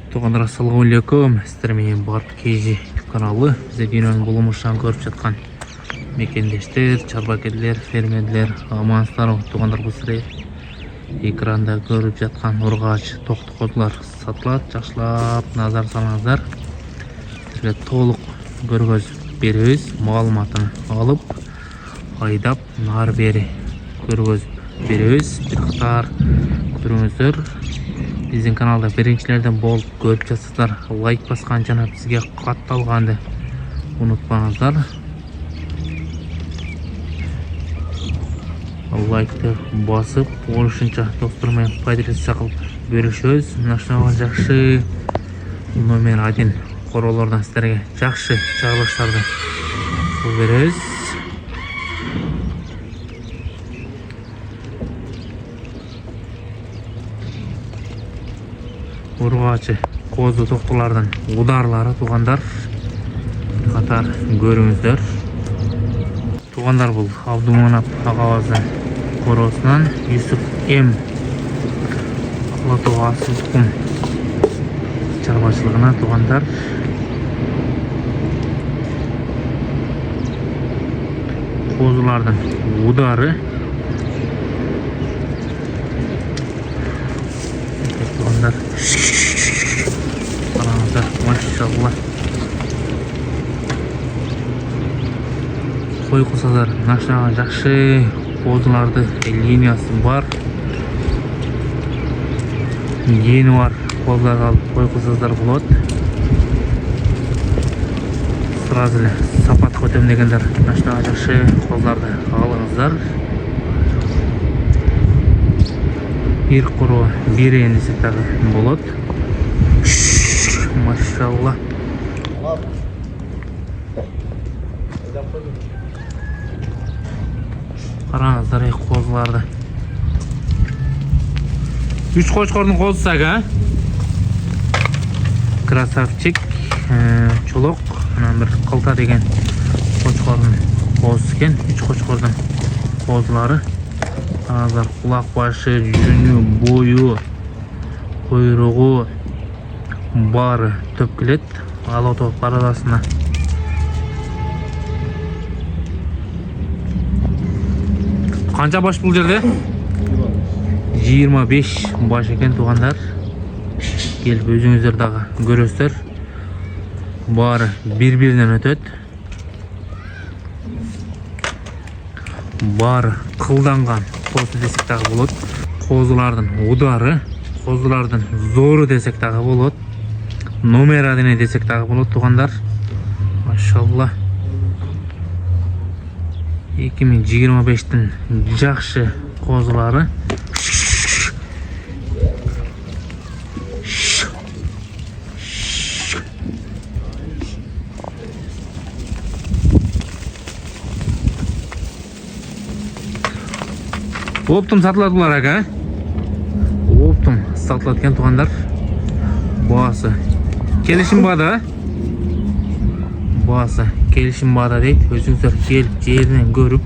Туғандар, ассалаумалейкум. Сіздер менен Барт KG каналы. Бізде дүйнөнүн булумушан көрүп жаткан мекендештер, чарбакерлер, фермерлер, амансыздар. Туғандар, бұл сіздер экранда көрүп жаткан ургач токту козулар сатылат. Жакшылап назар салыңыздар. Сіздерге толук көргөзүп беребиз. Маалыматын алып, айдап, нары бери көргөзүп беребиз. Бир катар көрүңүздөр. Биздин каналда биринчилерден болуп көрүп жатсаңыздар, лайк баскан жана бизге катталганды унутпаңыздар. Лайкты басып, ошонча достор менен пайдаланса кылып бөлүшөбүз. Нашнага жакшы номер 1 королордон сиздерге жакшы чыгарылыштарды беребиз. Ургачы козу токтулардын ударлары туғандар катар көрүңүздөр. Туғандар, бул Абдуманап агабыздын коросунан Юсуп М Алатоо асыл тукум чарбачылыгына туғандар. Козулардын удары туғандар. Қараңыздар, машалла. Қой қосазар, нашнага жакшы козуларды линиясы бар. Гени бар козуларды алып қой қосазар болот. Сразу эле сапатка өтөм дегендер нашнага жакшы козуларды алыңыздар. Бир куру берейин десек дагы болот. Машалла. Караңыздар, козуларды. 3 кочкордун козусу ага. Красавчик, чулок, анан бир кылта деген кочкордун козусу экен. 3 кочкордун козулары. Караңыздар, кулак башы, жүнү, бою, койругу бары төп келет. Алатоо парадасына. Канча баш бул жерде? 25 баш экен туғандар. Келип өзүңүздөр дагы көрөсүздөр. Бары бири-биринен өтөт. Бары кылданган козу десек дагы болот. Козулардын удары, козулардын зору десек дагы болот. Номер 1 десек дагы болот туғандар. Машалла. 2025-тин жакшы козулары. Оптум сатылат булар ага. Оптум сатылат экен туғандар. Баасы келишим баада. Баасы келишим баада дейт. Өзүңүздөр келип жеринен көрүп,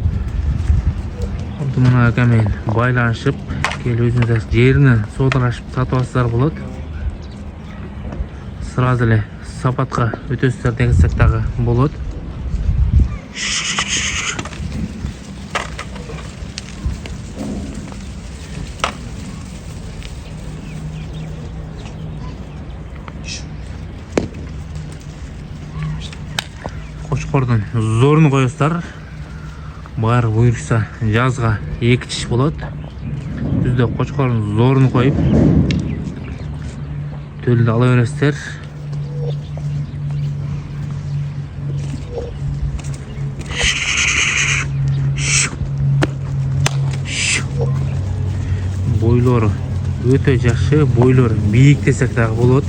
Абдуман ака менен байланышып, келип өзүңүздөр жеринен соодалашып сатып алсаңыздар болот. Сразу эле сапатка өтөсүздөр десек дагы болот. Кочкордун зорун коесуздар. Баары буюрса жазга 2 тиш болот. Түздө кочкордун зорун коюп төлдү ала бересиздер. Бойлору өтө жакшы, бойлору бийик десек дагы болот.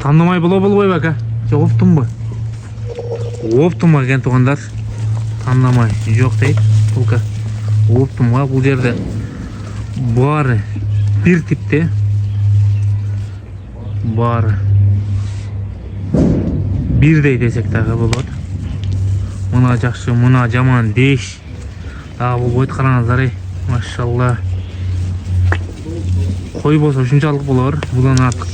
Тандамай болбойбу ака? Жок, оптумбу? Оптум экен туғандар. Тандамай жок дейт. Булка оптумга бул жерде баары бир типте. Баары бирдей десек дагы болот. Мына жакшы, мына жаман деш дагы болбойт. Караңыздар, машалла. Кой болсо ушунчалык болор, будан артык.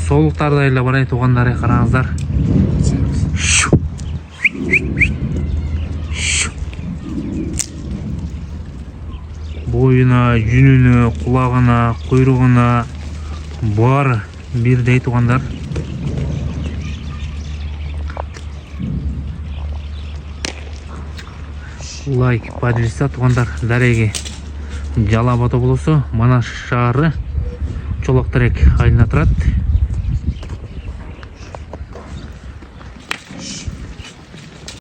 Солуктардай эле барай туугандар, караңыздар. Боюна, жүнүнө, кулагына, куйругуна баары бирдей туугандар. Лайк, подписка туугандар. Дареги Жалал Абад облусу, Манаш шаары, Чолок терек айылында турат.